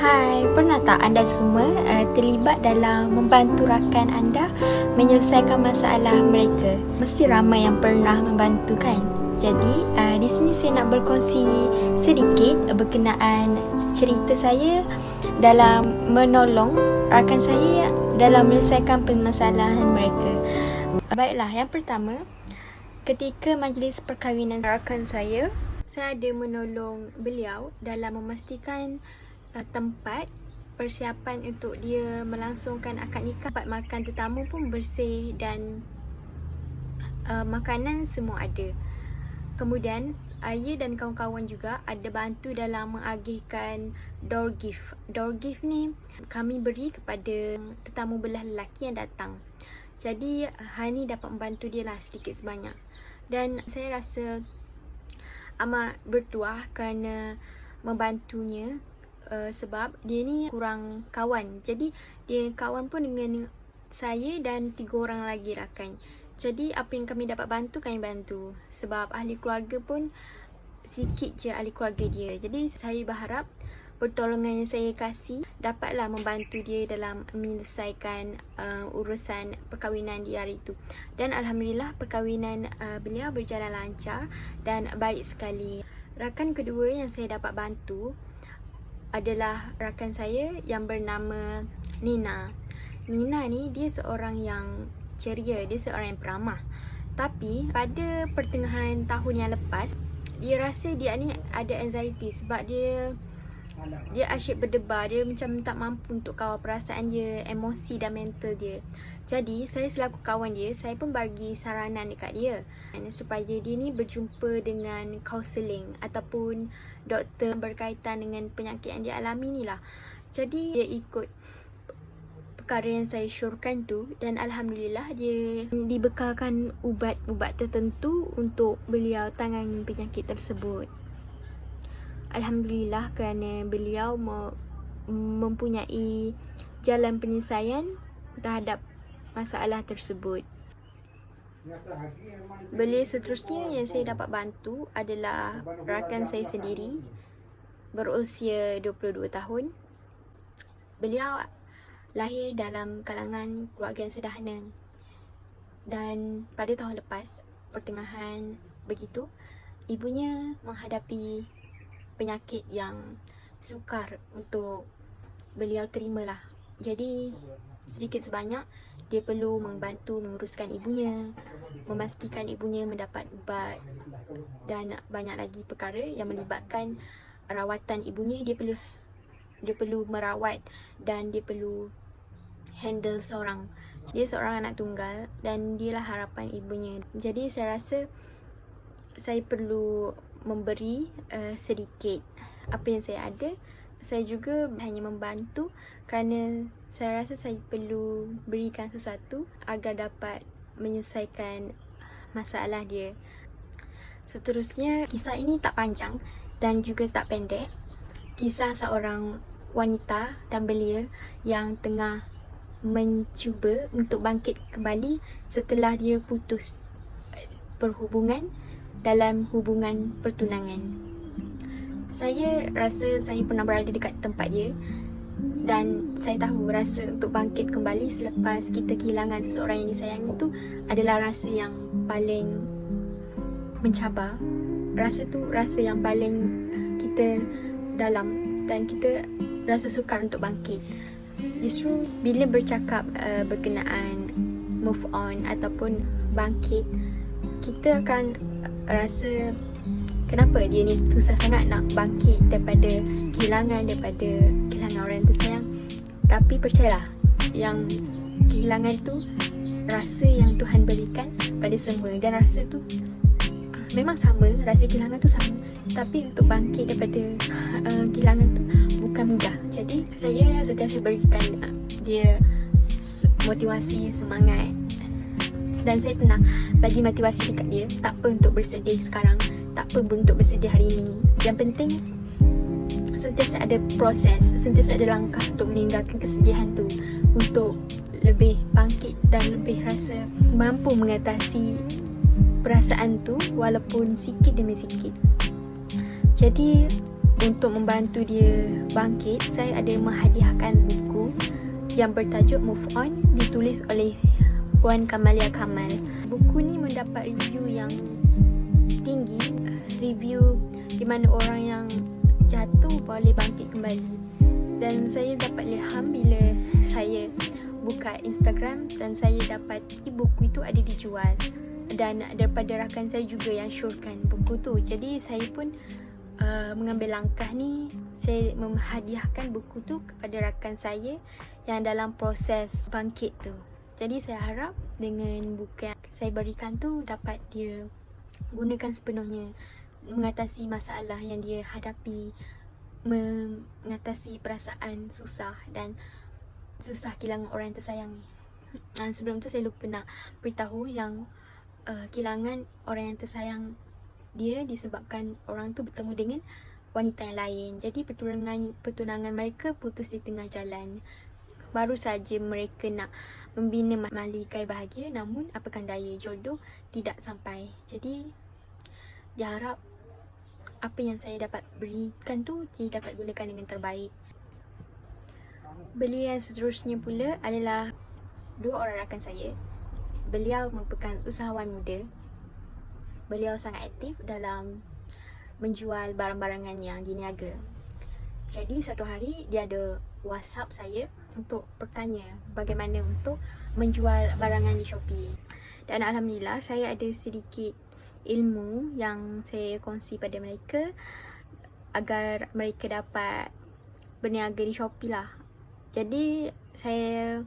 Hai, pernah tak anda semua terlibat dalam membantu rakan anda menyelesaikan masalah mereka? Mesti ramai yang pernah membantu kan? Jadi, di sini saya nak berkongsi sedikit berkenaan cerita saya dalam menolong rakan saya dalam menyelesaikan permasalahan mereka. Baiklah, yang pertama, ketika majlis perkahwinan rakan saya ada menolong beliau dalam memastikan tempat persiapan untuk dia melangsungkan akad nikah. Tempat makan tetamu pun bersih dan makanan semua ada. Kemudian saya dan kawan-kawan juga ada bantu dalam mengagihkan door gift. Door gift ni kami beri kepada tetamu belah lelaki yang datang. Jadi hal ni dapat membantu dia lah sedikit sebanyak. Dan saya rasa amat bertuah kerana membantunya. Sebab dia ni kurang kawan. Jadi dia kawan pun dengan saya dan 3 orang lagi rakan. Jadi apa yang kami dapat bantu, kami bantu. Sebab ahli keluarga pun sikit je ahli keluarga dia. Jadi saya berharap pertolongan yang saya kasih dapatlah membantu dia dalam menyelesaikan urusan perkahwinan di hari itu. Dan alhamdulillah perkahwinan beliau berjalan lancar dan baik sekali. Rakan kedua yang saya dapat bantu adalah rakan saya yang bernama Nina. Nina ni dia seorang yang ceria, dia seorang yang peramah. Tapi pada pertengahan tahun yang lepas, dia rasa dia ni ada anxiety sebab dia asyik berdebar, dia macam tak mampu untuk kawal perasaan dia, emosi dan mental dia. Jadi saya selaku kawan dia, saya pun bagi saranan dekat dia supaya dia ni berjumpa dengan kaunseling ataupun doktor berkaitan dengan penyakit yang dia alami ni lah. Jadi dia ikut perkara yang saya syorkan tu dan alhamdulillah dia dibekalkan ubat-ubat tertentu untuk beliau tangani penyakit tersebut. Alhamdulillah kerana beliau mempunyai jalan penyelesaian terhadap masalah tersebut. Belia seterusnya yang saya dapat bantu adalah rakan saya sendiri berusia 22 tahun. Beliau lahir dalam kalangan keluarga yang sederhana dan pada tahun lepas pertengahan begitu ibunya menghadapi penyakit yang sukar untuk beliau terimalah. Jadi sedikit sebanyak dia perlu membantu menguruskan ibunya, memastikan ibunya mendapat ubat dan banyak lagi perkara yang melibatkan rawatan ibunya. Dia perlu merawat dan dia perlu handle seorang. Dia seorang anak tunggal dan dialah harapan ibunya. Jadi saya rasa saya perlu memberi sedikit apa yang saya ada. Saya juga hanya membantu kerana saya rasa saya perlu berikan sesuatu agar dapat menyelesaikan masalah dia. Seterusnya, kisah ini tak panjang dan juga tak pendek. Kisah seorang wanita dan belia yang tengah mencuba untuk bangkit kembali setelah dia putus perhubungan dalam hubungan pertunangan. Saya rasa saya pernah berada dekat tempat dia dan saya tahu rasa untuk bangkit kembali selepas kita kehilangan seseorang yang disayangi itu adalah rasa yang paling mencabar. Rasa tu rasa yang paling kita dalam dan kita rasa sukar untuk bangkit. Justru bila bercakap berkenaan move on ataupun bangkit, kita akan rasa kenapa dia ni susah sangat nak bangkit daripada kehilangan orang yang tersayang. Tapi percayalah, yang kehilangan tu rasa yang Tuhan berikan pada semua. Dan rasa tu memang sama, rasa kehilangan tu sama. Tapi untuk bangkit daripada kehilangan tu bukan mudah. Jadi saya sentiasa berikan dia motivasi, semangat. Dan saya pernah bagi motivasi dekat dia, tak apa untuk bersedih sekarang, tak apa untuk bersedih hari ini. Yang penting sentiasa ada proses, sentiasa ada langkah untuk meninggalkan kesedihan tu, untuk lebih bangkit dan lebih rasa mampu mengatasi perasaan tu walaupun sikit demi sikit. Jadi untuk membantu dia bangkit, saya ada menghadiahkan buku yang bertajuk Move On, ditulis oleh Puan Kamalia Kamal. Buku ni mendapat review yang tinggi, review di mana orang yang jatuh boleh bangkit kembali. Dan saya dapat ilham bila saya buka Instagram dan saya dapati buku itu ada dijual, dan daripada rakan saya juga yang syorkan buku tu. Jadi saya pun mengambil langkah ni, saya menghadiahkan buku tu kepada rakan saya yang dalam proses bangkit tu. Jadi saya harap dengan buku yang saya berikan tu dapat dia gunakan sepenuhnya mengatasi masalah yang dia hadapi, mengatasi perasaan susah dan susah kehilangan orang yang tersayang. Sebelum tu saya lupa nak beritahu yang kehilangan orang yang tersayang dia disebabkan orang tu bertemu dengan wanita yang lain. Jadi pertunangan mereka putus di tengah jalan. Baru saja mereka nak membina malikai bahagia, namun apakan daya jodoh tidak sampai. Jadi diharap apa yang saya dapat berikan tu dia dapat gunakan dengan terbaik. Beliau yang seterusnya pula adalah dua orang rakan saya. Beliau merupakan usahawan muda. Beliau sangat aktif dalam menjual barang-barangan yang diniaga. Jadi satu hari dia ada WhatsApp saya untuk bertanya bagaimana untuk menjual barangan di Shopee. Dan alhamdulillah saya ada sedikit ilmu yang saya kongsi pada mereka agar mereka dapat berniaga di Shopee lah. Jadi saya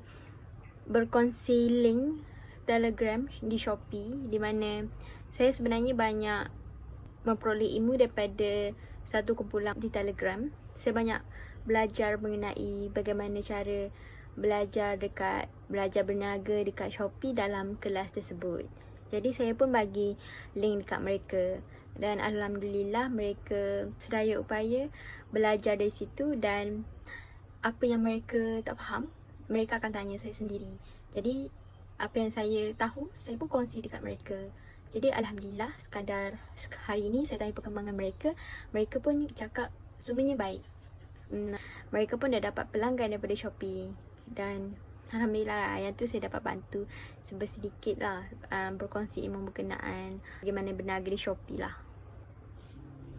berkongsi link Telegram di Shopee, di mana saya sebenarnya banyak memperoleh ilmu daripada satu kumpulan di Telegram. Saya banyak belajar mengenai bagaimana cara belajar berniaga dekat Shopee dalam kelas tersebut. Jadi saya pun bagi link dekat mereka dan alhamdulillah mereka sedaya upaya belajar dari situ, dan apa yang mereka tak faham mereka akan tanya saya sendiri. Jadi apa yang saya tahu saya pun kongsi dekat mereka. Jadi alhamdulillah sekadar hari ini saya tanya perkembangan mereka, mereka pun cakap sebenarnya baik. Mereka pun dah dapat pelanggan daripada Shopee, dan alhamdulillah lah, yang tu saya dapat bantu sedikit lah, berkongsi ilmu berkenaan bagaimana berniaga di Shopee lah.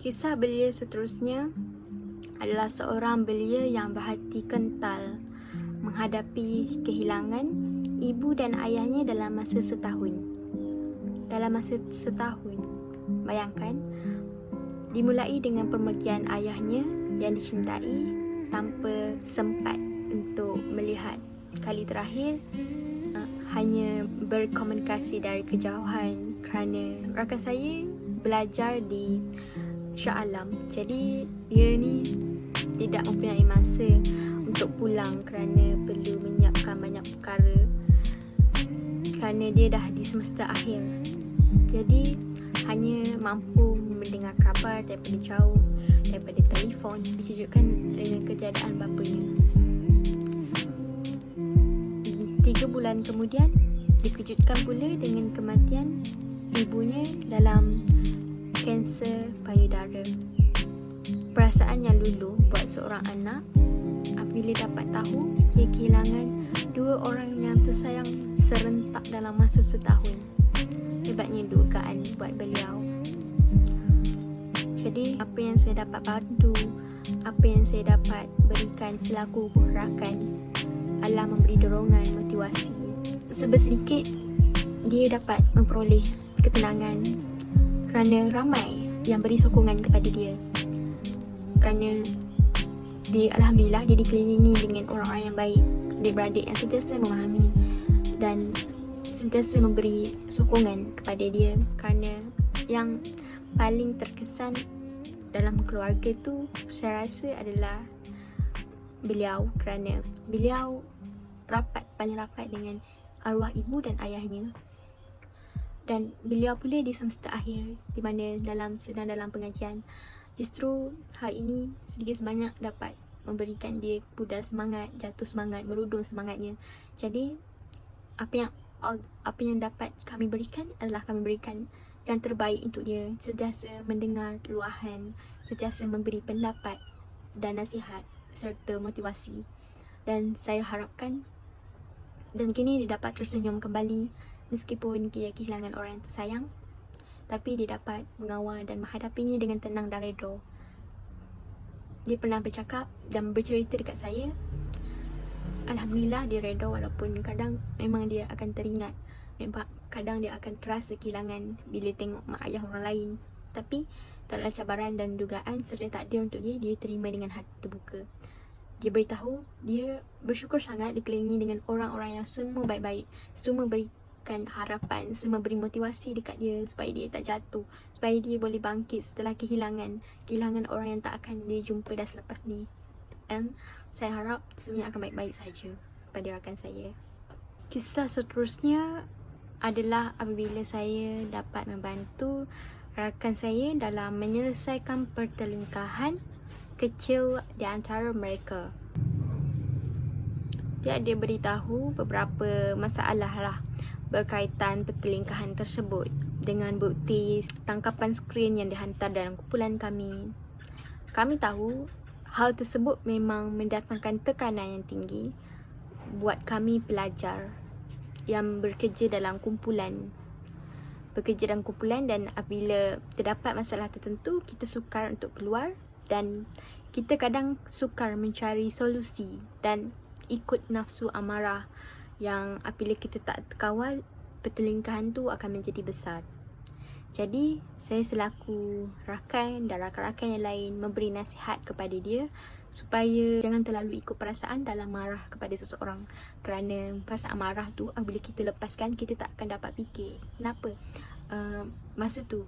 Kisah belia seterusnya adalah seorang belia yang berhati kental menghadapi kehilangan ibu dan ayahnya dalam masa setahun. Bayangkan, dimulai dengan pemergian ayahnya yang dicintai tanpa sempat untuk melihat. Kali terakhir hanya berkomunikasi dari kejauhan kerana rakan saya belajar di Shah Alam. Jadi dia ni tidak mempunyai masa untuk pulang kerana perlu menyiapkan banyak perkara kerana dia dah di semester akhir. Jadi hanya mampu mendengar khabar daripada jauh, daripada telefon, dikejutkan dengan ketiadaan bapanya. 3 bulan kemudian dikejutkan pula dengan kematian ibunya dalam kanser payudara. Perasaan yang luluh buat seorang anak apabila dapat tahu dia kehilangan 2 orang yang tersayang serentak dalam masa setahun. Hebatnya dugaan buat beliau. Jadi apa yang saya dapat bantu, apa yang saya dapat berikan selaku rakan adalah memberi dorongan, motivasi. Sedikit dia dapat memperoleh ketenangan kerana ramai yang beri sokongan kepada dia. Kerana dia alhamdulillah dia dikelilingi dengan orang-orang yang baik, adik-beradik yang sentiasa memahami dan sentiasa memberi sokongan kepada dia. Kerana yang paling terkesan dalam keluarga tu saya rasa adalah beliau, kerana beliau paling rapat dengan arwah ibu dan ayahnya. Dan beliau pula di semester akhir, di mana sedang dalam pengajian. Justru hal ini sedikit sebanyak dapat memberikan dia pudar semangat, jatuh semangat, merudum semangatnya. Jadi apa yang dapat kami berikan adalah kami berikan yang terbaik untuk dia, sentiasa mendengar luahan sentiasa memberi pendapat dan nasihat serta motivasi. Dan saya harapkan dan kini dia dapat tersenyum kembali meskipun dia kehilangan orang yang tersayang, tapi dia dapat mengawal dan menghadapinya dengan tenang dan redha. Dia pernah bercakap dan bercerita dekat saya. Alhamdulillah dia redha, walaupun kadang memang dia akan teringat, memang kadang dia akan terasa kehilangan bila tengok mak ayah orang lain. Tapi taklah cabaran dan dugaan serta takdir untuk dia, dia terima dengan hati terbuka. Dia beritahu dia bersyukur sangat dikelilingi dengan orang-orang yang semua baik-baik, semua berikan harapan, semua beri motivasi dekat dia supaya dia tak jatuh, supaya dia boleh bangkit setelah kehilangan orang yang tak akan dia jumpa dah selepas ni. Dan saya harap semuanya akan baik-baik saja pada rakan saya. Kisah seterusnya adalah apabila saya dapat membantu rakan saya dalam menyelesaikan pertelingkahan kecil di antara mereka. Dia ada beritahu beberapa masalah lah berkaitan pertelingkahan tersebut dengan bukti tangkapan skrin yang dihantar dalam kumpulan kami. Kami tahu hal tersebut memang mendatangkan tekanan yang tinggi buat kami pelajar yang bekerja dalam kumpulan. Dan apabila terdapat masalah tertentu, kita sukar untuk keluar dan kita kadang sukar mencari solusi dan ikut nafsu amarah yang apabila kita tak terkawal, pertelingkahan tu akan menjadi besar. Jadi, saya selaku rakan dan rakan-rakan yang lain memberi nasihat kepada dia supaya jangan terlalu ikut perasaan dalam marah kepada seseorang. Kerana perasaan marah tu apabila kita lepaskan, kita tak akan dapat fikir kenapa masa tu.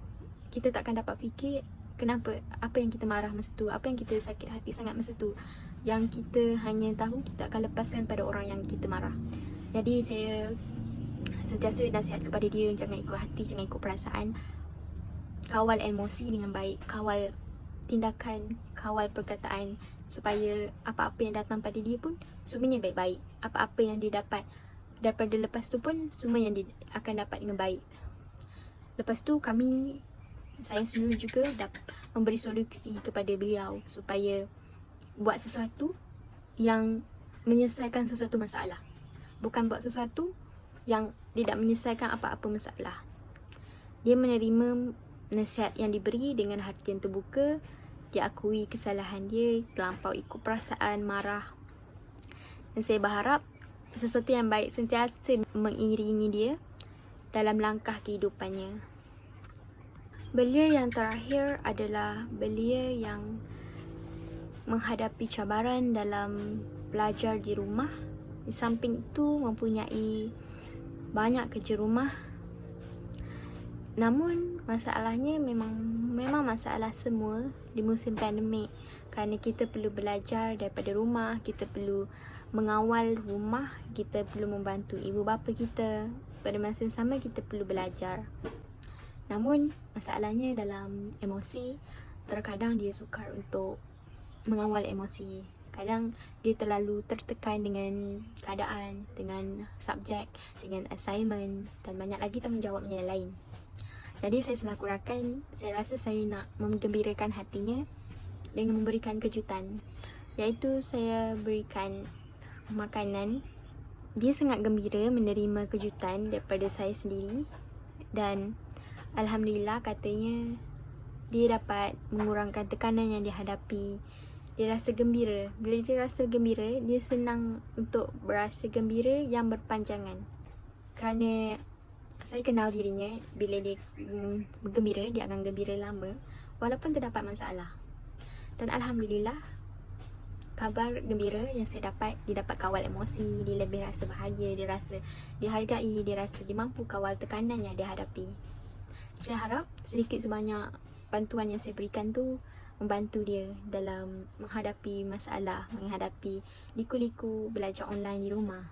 Kita tak akan dapat fikir kenapa, apa yang kita marah masa tu, apa yang kita sakit hati sangat masa tu. Yang kita hanya tahu kita akan lepaskan pada orang yang kita marah. Jadi saya sentiasa nasihat kepada dia, jangan ikut hati, jangan ikut perasaan. Kawal emosi dengan baik, kawal tindakan, kawal perkataan, supaya apa-apa yang datang pada dia pun semuanya baik-baik. Apa-apa yang dia dapat daripada lepas tu pun semua yang dia akan dapat dengan baik. Lepas tu saya sendiri juga dapat memberi solusi kepada beliau supaya buat sesuatu yang menyelesaikan sesuatu masalah, bukan buat sesuatu yang tidak menyelesaikan apa-apa masalah. Dia menerima nasihat yang diberi dengan hati yang terbuka. Dia akui kesalahan dia, terlampau ikut perasaan, marah. Dan saya berharap sesuatu yang baik sentiasa mengiringi dia dalam langkah kehidupannya. Belia yang terakhir adalah belia yang menghadapi cabaran dalam belajar di rumah. Di samping itu mempunyai banyak kerja rumah. Namun masalahnya memang masalah semua di musim pandemik, kerana kita perlu belajar daripada rumah, kita perlu mengawal rumah, kita perlu membantu ibu bapa kita, pada masa yang sama kita perlu belajar. Namun masalahnya dalam emosi, terkadang dia sukar untuk mengawal emosi. Kadang dia terlalu tertekan dengan keadaan, dengan subjek, dengan assignment dan banyak lagi tanggungjawabnya yang lain. Jadi saya selaku rakan, saya rasa saya nak menggembirakan hatinya dengan memberikan kejutan, iaitu saya berikan makanan. Dia sangat gembira menerima kejutan daripada saya sendiri dan alhamdulillah katanya dia dapat mengurangkan tekanan yang dia hadapi. Dia rasa gembira. Bila dia rasa gembira, dia senang untuk berasa gembira yang berpanjangan. Kerana saya kenal dirinya, bila dia gembira, dia akan gembira lama walaupun terdapat masalah. Dan alhamdulillah, kabar gembira yang saya dapat, dia dapat kawal emosi, dia lebih rasa bahagia, dia rasa dihargai, dia rasa dia mampu kawal tekanan yang dia hadapi. Saya harap sedikit sebanyak bantuan yang saya berikan tu membantu dia dalam menghadapi masalah, menghadapi liku-liku belajar online di rumah.